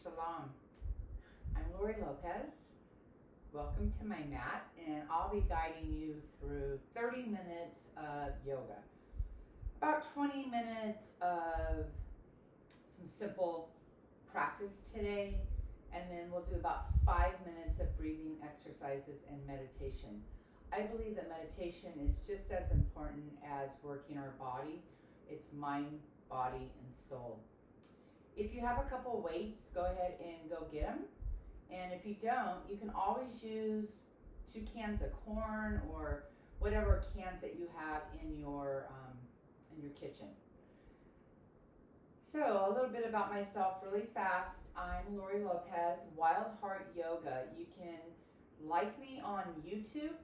Shalom. I'm Lori Lopez. Welcome to my mat, and I'll be guiding you through 30 minutes of yoga. About 20 minutes of some simple practice today, and then we'll do about 5 minutes of breathing exercises and meditation. I believe that meditation is just as important as working our body. It's mind, body, and soul. If you have a couple weights, go ahead and go get them. And if you don't, you can always use 2 cans of corn or whatever cans that you have in your kitchen. So a little bit about myself really fast. I'm Lori Lopez, Wild Heart Yoga. You can like me on YouTube,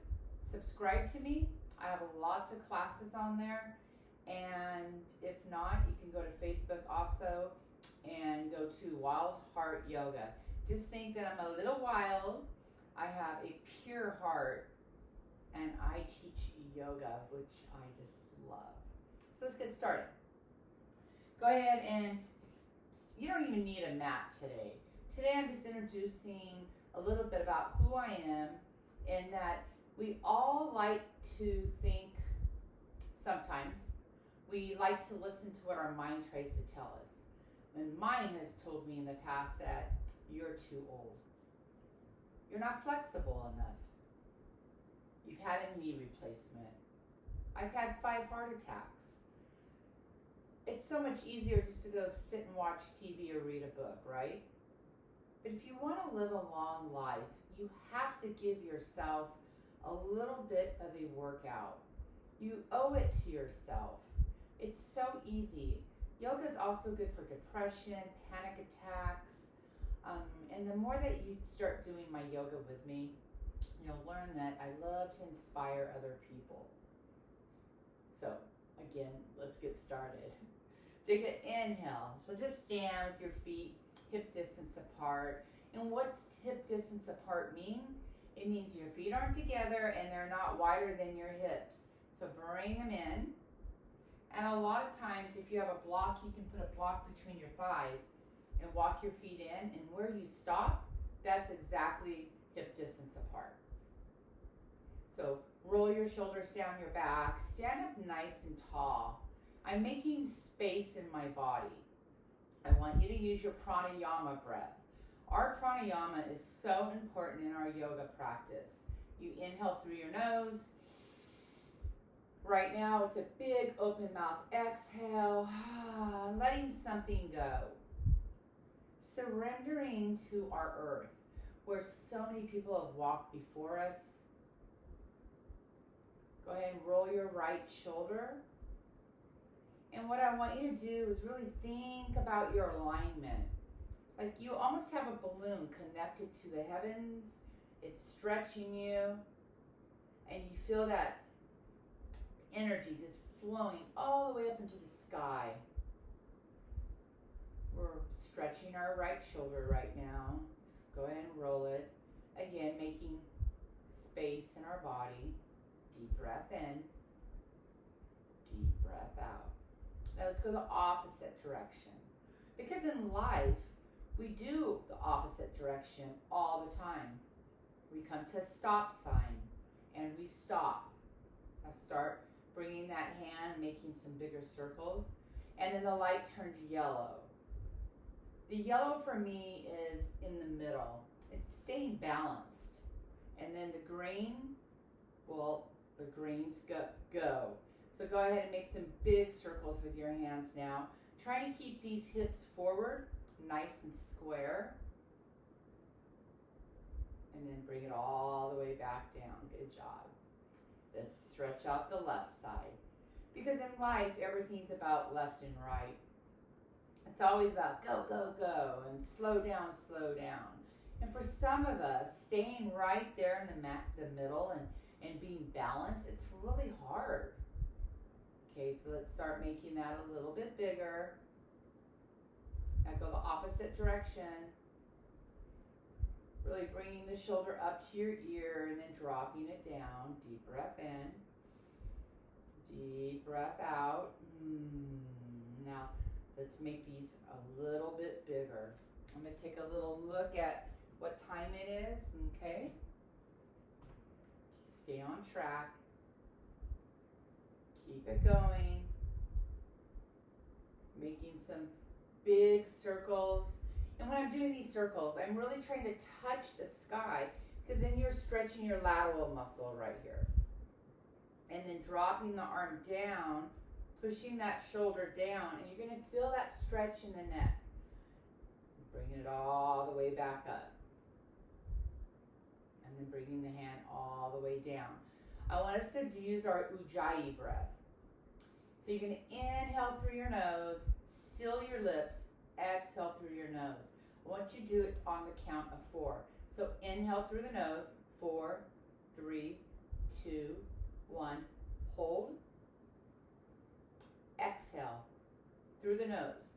subscribe to me. I have lots of classes on there. And if not, you can go to Facebook also and go to Wild Heart Yoga. Just think that I'm a little wild. I have a pure heart, and I teach yoga, which I just love. So let's get started. Go ahead, and you don't even need a mat today. Today I'm just introducing a little bit about who I am, and that we all like to think sometimes. We like to listen to what our mind tries to tell us. And mine has told me in the past that you're too old. You're not flexible enough. You've had a knee replacement. I've had 5 heart attacks. It's so much easier just to go sit and watch TV or read a book, right? But if you want to live a long life, you have to give yourself a little bit of a workout. You owe it to yourself. It's so easy. Yoga is also good for depression, panic attacks. And the more that you start doing my yoga with me, you'll learn that I love to inspire other people. So again, let's get started. Take an inhale. So just stand with your feet hip distance apart. And what's hip distance apart mean? It means your feet aren't together and they're not wider than your hips. So bring them in. And a lot of times, if you have a block, you can put a block between your thighs and walk your feet in. And where you stop, that's exactly hip distance apart. So roll your shoulders down your back. Stand up nice and tall. I'm making space in my body. I want you to use your pranayama breath. Our pranayama is so important in our yoga practice. You inhale through your nose. Right now, it's a big open mouth exhale, letting something go. Surrendering to our earth, where so many people have walked before us. Go ahead and roll your right shoulder. And what I want you to do is really think about your alignment. Like you almost have a balloon connected to the heavens. It's stretching you. And you feel that energy just flowing all the way up into the sky. We're stretching our right shoulder right now. Just go ahead and roll it. Again, making space in our body. Deep breath in. Deep breath out. Now let's go the opposite direction. Because in life, we do the opposite direction all the time. We come to a stop sign and we stop. Now start bringing that hand, making some bigger circles, and then the light turns yellow. The yellow for me is in the middle. It's staying balanced. And then the green, well, the greens go. So go ahead and make some big circles with your hands now. Trying to keep these hips forward, nice and square. And then bring it all the way back down. Good job. Let's stretch out the left side. Because in life, everything's about left and right. It's always about go, go, go, and slow down, slow down. And for some of us, staying right there in the middle and being balanced, it's really hard. Okay, so let's start making that a little bit bigger. Now go the opposite direction. Really bringing the shoulder up to your ear and then dropping it down. Deep breath in. Deep breath out. Now, let's make these a little bit bigger. I'm going to take a little look at what time it is, okay? Stay on track. Keep it going. Making some big circles. And when I'm doing these circles, I'm really trying to touch the sky, because then you're stretching your lateral muscle right here. And then dropping the arm down, pushing that shoulder down, and you're going to feel that stretch in the neck. Bringing it all the way back up. And then bringing the hand all the way down. I want us to use our Ujjayi breath. So you're going to inhale through your nose, seal your lips, exhale through your nose. I want you to do it on the count of 4. So inhale through the nose, 4, 3, 2, 1. Hold. Exhale through the nose,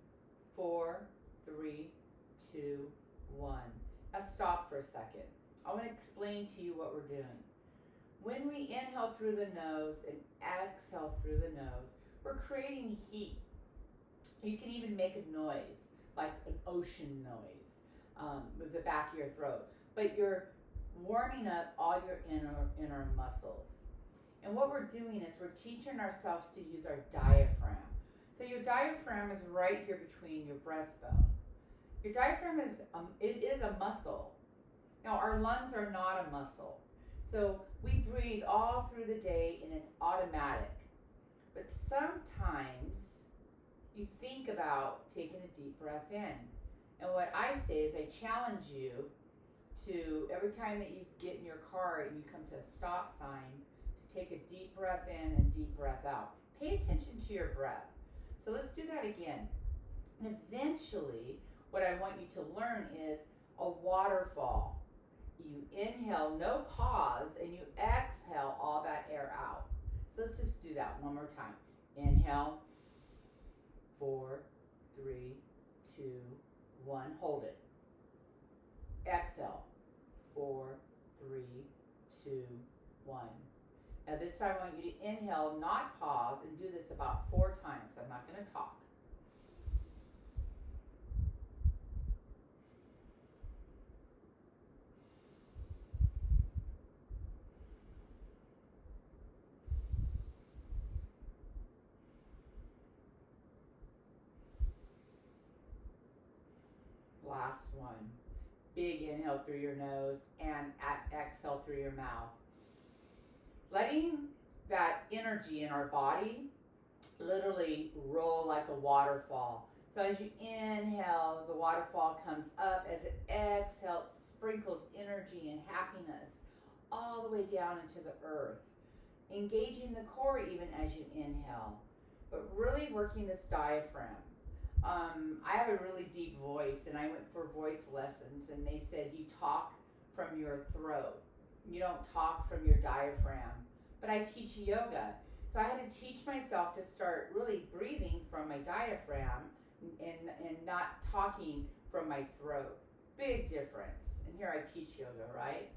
4, 3, 2, 1. Now stop for a second. I want to explain to you what we're doing. When we inhale through the nose and exhale through the nose, we're creating heat. You can even make a noise, like an ocean noise, with the back of your throat. But you're warming up all your inner muscles. And what we're doing is we're teaching ourselves to use our diaphragm. So your diaphragm is right here between your breastbone. Your diaphragm is a muscle. Now our lungs are not a muscle. So we breathe all through the day and it's automatic. But sometimes you think about taking a deep breath in. And what I say is I challenge you to, every time that you get in your car and you come to a stop sign, to take a deep breath in and deep breath out. Pay attention to your breath. So let's do that again. And eventually, what I want you to learn is a waterfall. You inhale, no pause, and you exhale all that air out. So let's just do that one more time. Inhale, 4, 3, 2, 1. Hold it. Exhale, 4, 3, 2, 1. Now this time I want you to inhale, not pause, and do this about 4 times. I'm not going to talk. Last one. Big inhale through your nose and exhale through your mouth. Letting that energy in our body literally roll like a waterfall. So as you inhale, the waterfall comes up. As it exhales, it sprinkles energy and happiness all the way down into the earth. Engaging the core even as you inhale, but really working this diaphragm. I have a really deep voice, and I went for voice lessons, and they said you talk from your throat. You don't talk from your diaphragm. But I teach yoga, so I had to teach myself to start really breathing from my diaphragm and not talking from my throat. Big difference. And here I teach yoga, right?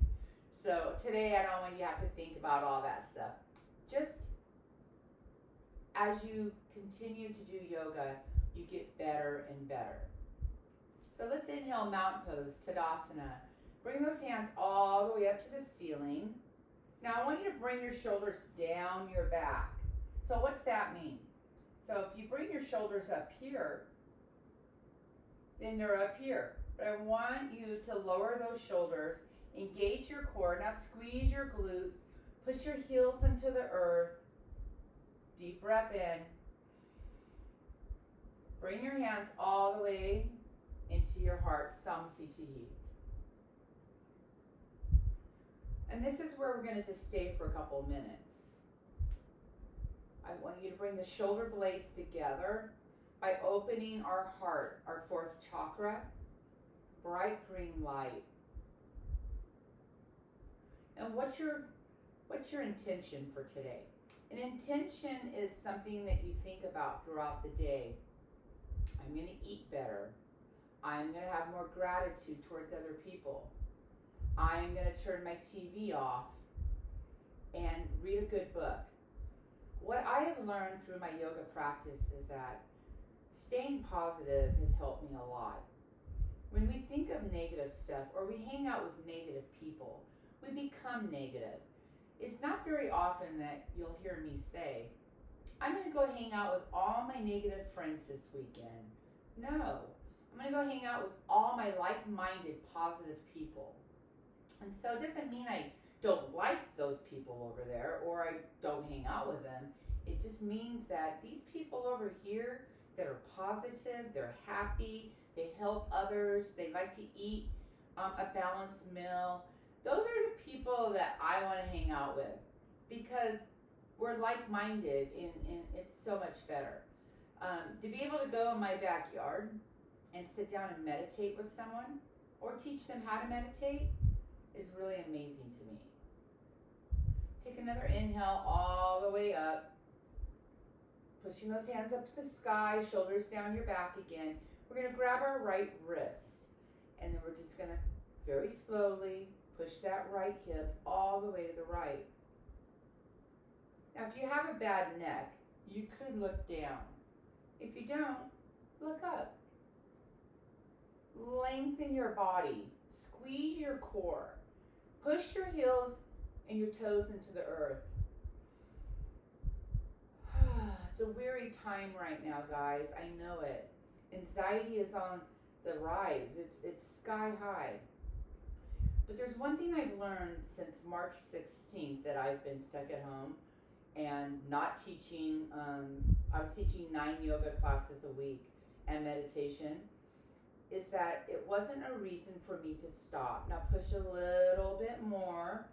So today I don't want you to have to think about all that stuff. Just as you continue to do yoga, you get better and better. So let's inhale mountain pose, Tadasana. Bring those hands all the way up to the ceiling. Now I want you to bring your shoulders down your back. So what's that mean? So if you bring your shoulders up here, then they're up here. But I want you to lower those shoulders, engage your core. Now squeeze your glutes, push your heels into the earth. Deep breath in. Bring your hands all the way into your heart, Samsitihi. And this is where we're going to just stay for a couple minutes. I want you to bring the shoulder blades together by opening our heart, our 4th chakra, bright green light. And what's your intention for today? An intention is something that you think about throughout the day. I'm going to eat better. I'm going to have more gratitude towards other people. I'm going to turn my TV off and read a good book. What I have learned through my yoga practice is that staying positive has helped me a lot. When we think of negative stuff or we hang out with negative people, we become negative. It's not very often that you'll hear me say, I'm going to go hang out with all my negative friends this weekend. No, I'm going to go hang out with all my like-minded, positive people. And so it doesn't mean I don't like those people over there or I don't hang out with them. It just means that these people over here that are positive, they're happy, they help others, they like to eat a balanced meal. Those are the people that I want to hang out with because we're like-minded and it's so much better. To be able to go in my backyard and sit down and meditate with someone or teach them how to meditate is really amazing to me. Take another inhale all the way up. Pushing those hands up to the sky, shoulders down your back again. We're going to grab our right wrist and then we're just going to very slowly push that right hip all the way to the right. Now, if you have a bad neck, you could look down. If you don't, look up. Lengthen your body. Squeeze your core. Push your heels and your toes into the earth. It's a weary time right now, guys. I know it. Anxiety is on the rise. It's sky high. But there's one thing I've learned since March 16th that I've been stuck at home and not teaching. I was teaching 9 yoga classes a week and meditation, is that it wasn't a reason for me to stop. Now push a little bit more.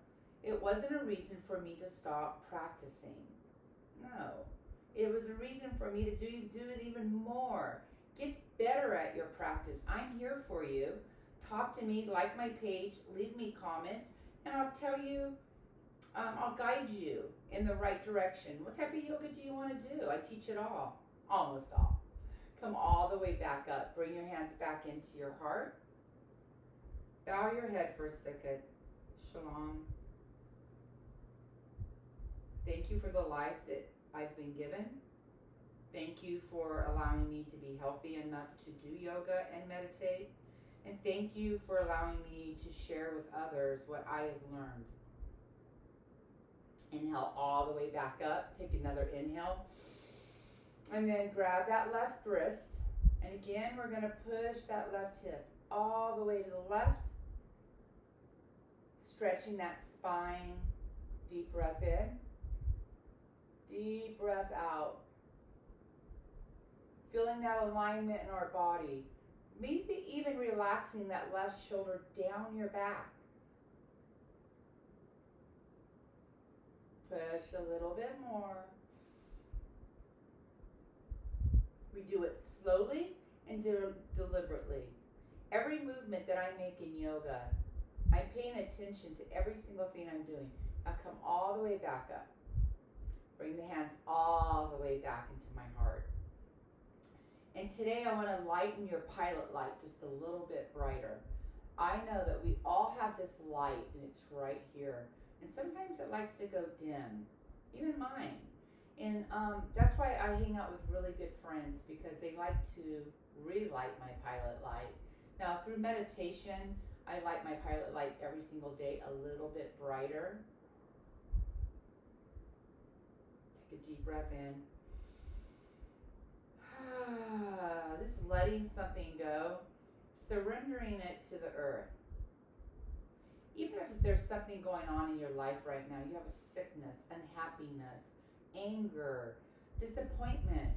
It wasn't a reason for me to stop practicing. No. It was a reason for me to do it even more. Get better at your practice. I'm here for you. Talk to me, like my page, leave me comments, and I'll tell you, I'll guide you in the right direction. What type of yoga do you want to do? I teach it all, almost all. Come all the way back up. Bring your hands back into your heart. Bow your head for a second. Shalom. Thank you for the life that I've been given. Thank you for allowing me to be healthy enough to do yoga and meditate. And thank you for allowing me to share with others what I have learned. Inhale all the way back up. Take another inhale. And then grab that left wrist. And again, we're going to push that left hip all the way to the left. Stretching that spine. Deep breath in. Deep breath out. Feeling that alignment in our body. Maybe even relaxing that left shoulder down your back. Push a little bit more. We do it slowly and deliberately. Every movement that I make in yoga, I'm paying attention to every single thing I'm doing. Now come all the way back up. Bring the hands all the way back into my heart. And today I want to lighten your pilot light just a little bit brighter. I know that we all have this light and it's right here. And sometimes it likes to go dim, even mine. And that's why I hang out with really good friends, because they like to relight my pilot light. Now through meditation, I light my pilot light every single day a little bit brighter. Take a deep breath in. Just letting something go, surrendering it to the earth. Even if there's something going on in your life right now, you have a sickness, unhappiness, anger, disappointment.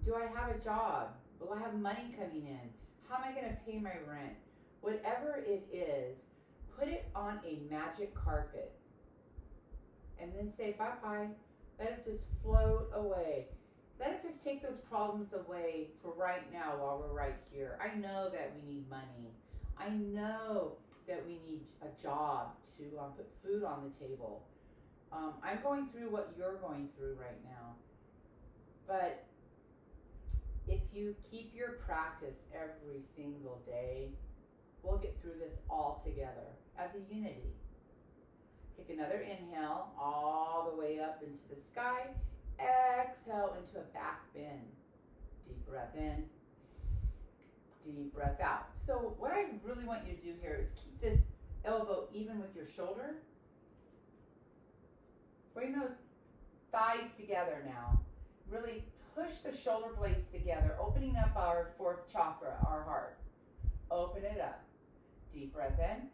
Do I have a job? Will I have money coming in? How am I going to pay my rent? Whatever it is, put it on a magic carpet and then say bye-bye. Let it just float away. Let it just take those problems away for right now while we're right here. I know that we need money. I know that we need a job to put food on the table. I'm going through what you're going through right now. But if you keep your practice every single day, we'll get through this all together as a unity. Take another inhale all the way up into the sky. Exhale into a back bend. Deep breath in. Deep breath out. So what I really want you to do here is keep this elbow even with your shoulder. Bring those thighs together now. Really push the shoulder blades together, opening up our fourth chakra, our heart. Open it up. Deep breath in.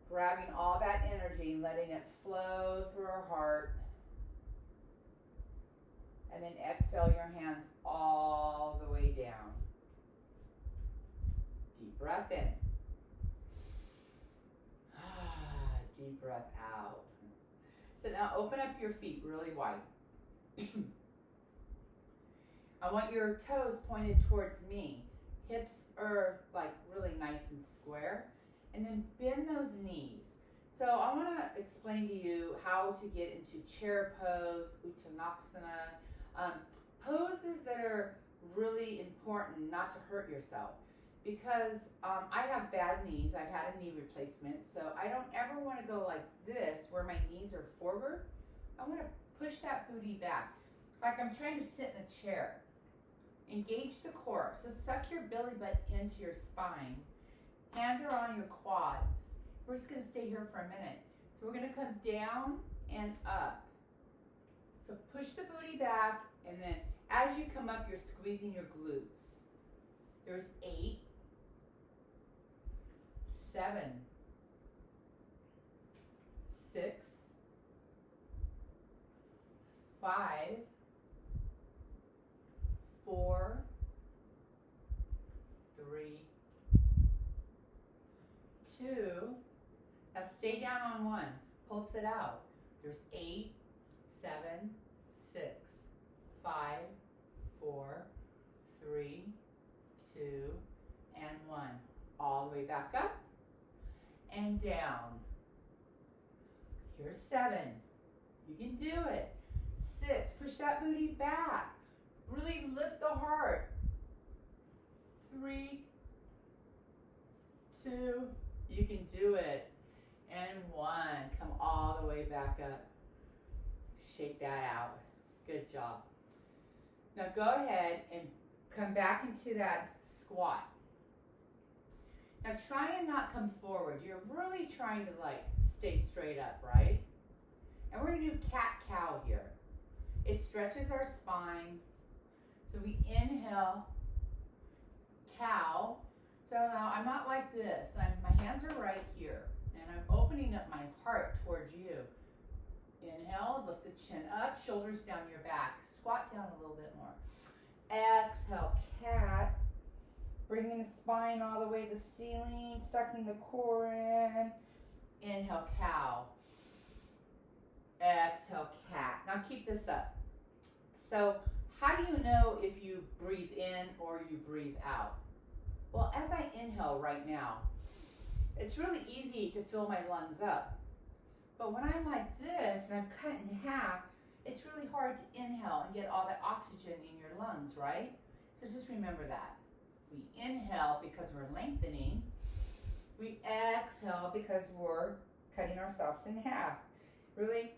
Grabbing all that energy and letting it flow through our heart. And then exhale your hands all the way down. Deep breath in. Deep breath out. So now open up your feet really wide. I want your toes pointed towards me. Hips are like really nice and square. And then bend those knees. So I want to explain to you how to get into chair pose, Uttanasana, poses that are really important not to hurt yourself. Because I have bad knees. I've had a knee replacement, so I don't ever want to go like this where my knees are forward. I want to push that booty back, like I'm trying to sit in a chair. Engage the core. So suck your belly button into your spine. Hands are on your quads. We're just going to stay here for a minute. So we're going to come down and up. So push the booty back, and then as you come up, you're squeezing your glutes. There's 8, 7, 6, 5, 4, 3, 2. Now stay down on 1. Pulse it out. There's 8, 7, 6, 5, 4, 3, 2, and 1. All the way back up and down. Here's 7. You can do it. 6. Push that booty back. Really lift the heart. 3, 2. You can do it. And 1. Come all the way back up. Shake that out. Good job. Now go ahead and come back into that squat. Now try and not come forward. You're really trying to like stay straight up, right? And we're gonna do cat-cow here. It stretches our spine. So we inhale, cow. So now I'm not like this. My hands are right here. And I'm opening up my heart towards you. Inhale, lift the chin up, shoulders down your back. Squat down a little bit more. Exhale, cat. Bringing the spine all the way to the ceiling, sucking the core in. Inhale, cow. Exhale, cat. Now keep this up. So how do you know if you breathe in or you breathe out? Well, as I inhale right now, it's really easy to fill my lungs up. But when I'm like this and I'm cut in half, it's really hard to inhale and get all that oxygen in your lungs, right? So just remember that. We inhale because we're lengthening. We exhale because we're cutting ourselves in half. Really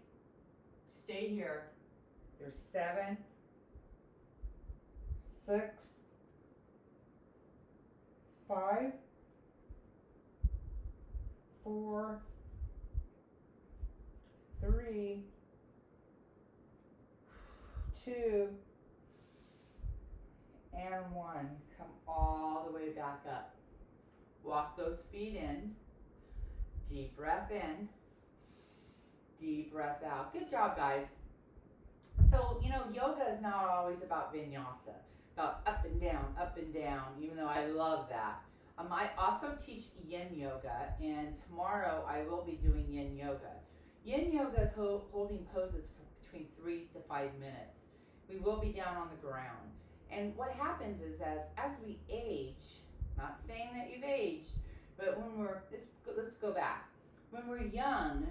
stay here. There's 7, 6, 5, 4, 3, 2, and 1. Come all the way back up. Walk those feet in. Deep breath in. Deep breath out. Good job, guys. So, yoga is not always about vinyasa, about up and down, even though I love that. I also teach yin yoga, and tomorrow I will be doing yin yoga. Yin yoga is holding poses for between 3 to 5 minutes. We will be down on the ground. And what happens is as we age, not saying that you've aged, but let's go back. When we're young,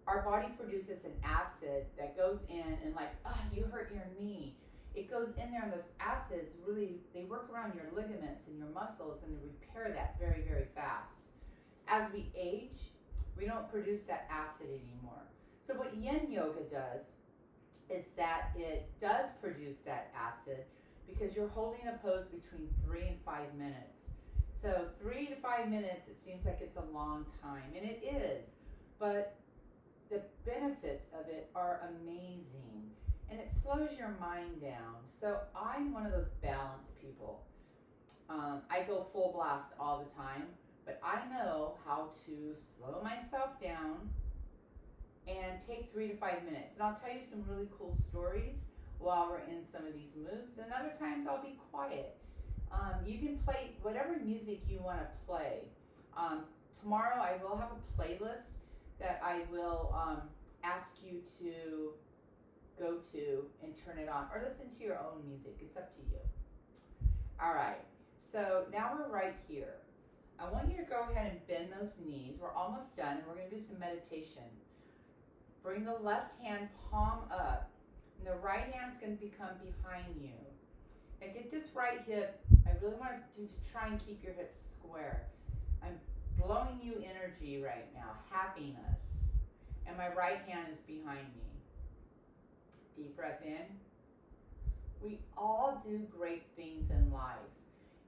our body produces an acid that goes in and you hurt your knee. It goes in there and those acids really, they work around your ligaments and your muscles and they repair that very, very fast. As we age, we don't produce that acid anymore. So what yin yoga does is that it does produce that acid because you're holding a pose between 3 and 5 minutes. So 3 to 5 minutes, it seems like it's a long time, and it is, but the benefits of it are amazing, and it slows your mind down. So I'm one of those balanced people. I go full blast all the time, but I know how to slow myself down and take 3 to 5 minutes. And I'll tell you some really cool stories while we're in some of these moves, and other times I'll be quiet. You can play whatever music you want to play. Tomorrow I will have a playlist that I will ask you to go to and turn it on, or listen to your own music. It's up to you. All right, so now we're right here. I want you to go ahead and bend those knees. We're almost done, and we're going to do some meditation. Bring the left hand palm up, and the right hand's going to become behind you. Now get this right hip. I really want you to try and keep your hips square. I'm blowing you energy right now, happiness. And my right hand is behind me. Deep breath in. We all do great things in life,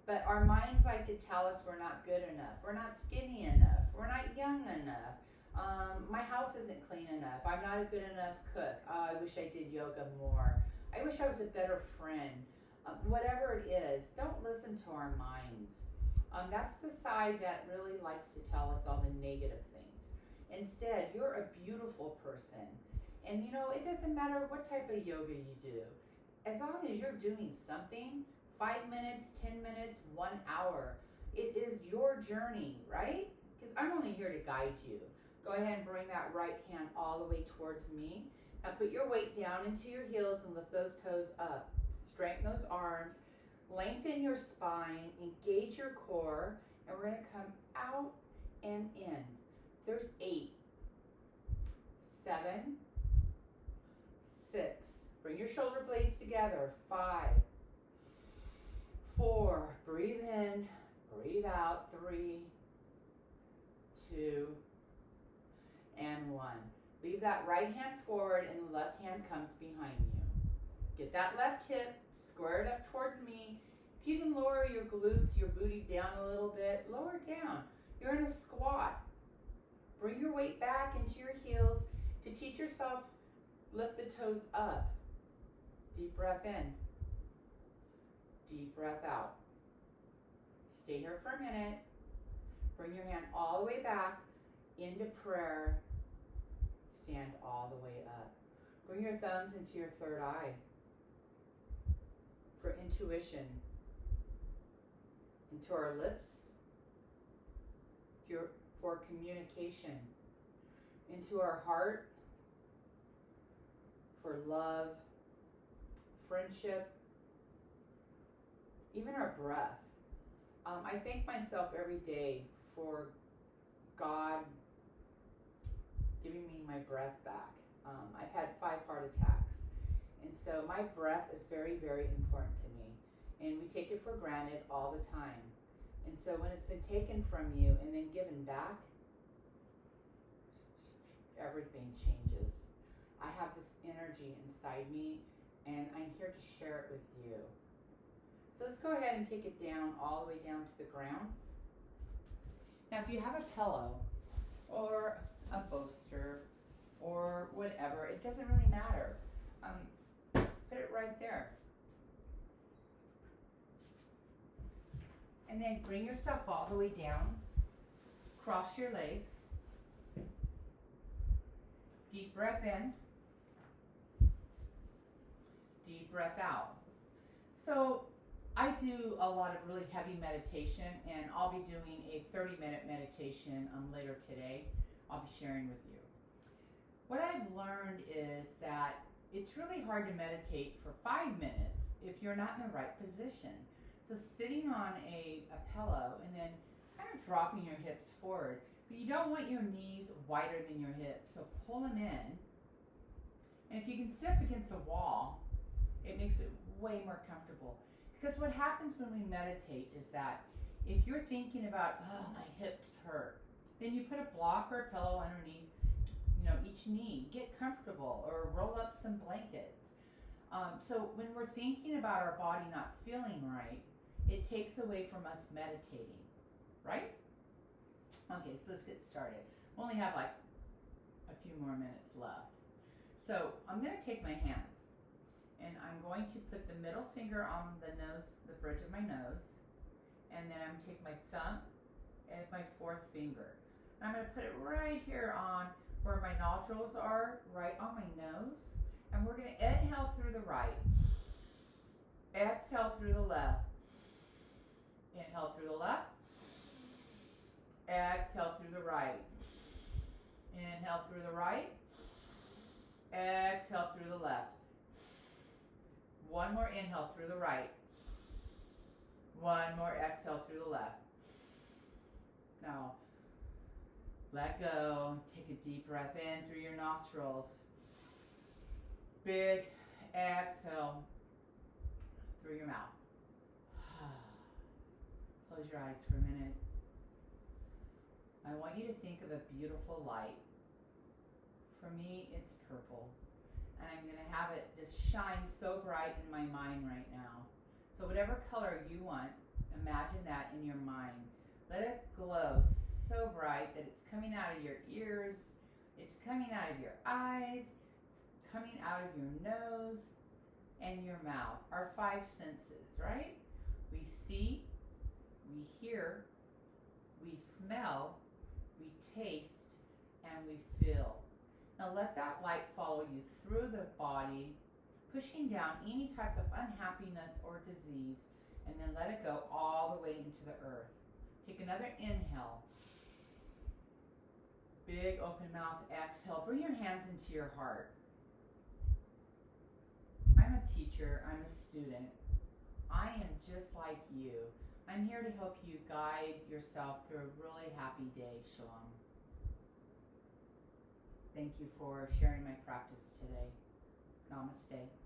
but our minds like to tell us we're not good enough, we're not skinny enough, we're not young enough, my house isn't clean enough, I'm not a good enough cook, oh, I wish I did yoga more, I wish I was a better friend. Whatever it is, don't listen to our minds. That's the side that really likes to tell us all the negative things. Instead, you're a beautiful person. And you know, it doesn't matter what type of yoga you do. As long as you're doing something, 5 minutes, 10 minutes, 1 hour, it is your journey, right? Because I'm only here to guide you. Go ahead and bring that right hand all the way towards me. Now put your weight down into your heels and lift those toes up. Straighten those arms, lengthen your spine, engage your core, and we're going to come out and in. There's 8, 7, 6. Bring your shoulder blades together. 5, 4. Breathe in, breathe out. 3, 2, and 1. Leave that right hand forward and the left hand comes behind you. Get that left hip, square it up towards me. If you can lower your glutes, your booty down a little bit, lower it down. You're in a squat. Bring your weight back into your heels. To teach yourself, lift the toes up. Deep breath in. Deep breath out. Stay here for a minute. Bring your hand all the way back into prayer. Stand all the way up. Bring your thumbs into your third eye for intuition. Into our lips for communication. Into our heart for love, friendship, even our breath. I thank myself every day for God giving me my breath back. I've had 5 heart attacks, and so my breath is very, very important to me, and we take it for granted all the time. And so when it's been taken from you and then given back, everything changes. I have this energy inside me, and I'm here to share it with you. So let's go ahead and take it down, all the way down to the ground. Now, if you have a pillow or a bolster or whatever, it doesn't really matter. Put it right there. And then bring yourself all the way down. Cross your legs. Deep breath in. Deep breath out. So I do a lot of really heavy meditation, and I'll be doing a 30-minute meditation later today. I'll be sharing with you. What I've learned is that it's really hard to meditate for 5 minutes if you're not in the right position. So sitting on a pillow and then kind of dropping your hips forward, but you don't want your knees wider than your hips, so pull them in. And if you can sit up against a wall, it makes it way more comfortable. Because what happens when we meditate is that if you're thinking about, oh, my hips hurt, then you put a block or a pillow underneath, each knee. Get comfortable, or roll up some blankets. So when we're thinking about our body not feeling right, it takes away from us meditating, right? Okay, so let's get started. We only have like a few more minutes left. So I'm going to take my hands and I'm going to put the middle finger on the nose, the bridge of my nose, and then I'm going to take my thumb and my fourth finger. And I'm going to put it right here on where my nodules are, right on my nose. And we're going to inhale through the right, exhale through the left, inhale through the left, exhale through the right, inhale through the right, exhale through the left. One more inhale through the right, one more exhale through the left. Now, let go. Take a deep breath in through your nostrils. Big exhale through your mouth. Close your eyes for a minute. I want you to think of a beautiful light. For me, it's purple. And I'm going to have it just shine so bright in my mind right now. So whatever color you want, imagine that in your mind. Let it glow so bright that it's coming out of your ears, it's coming out of your eyes, it's coming out of your nose and your mouth. Our five senses, right? We see, we hear, we smell, we taste, and we feel. Now let that light follow you through the body, pushing down any type of unhappiness or disease, and then let it go all the way into the earth. Take another inhale. Big open mouth exhale. Bring your hands into your heart. I'm a teacher. I'm a student. I am just like you. I'm here to help you guide yourself through a really happy day. Shalom. Thank you for sharing my practice today. Namaste.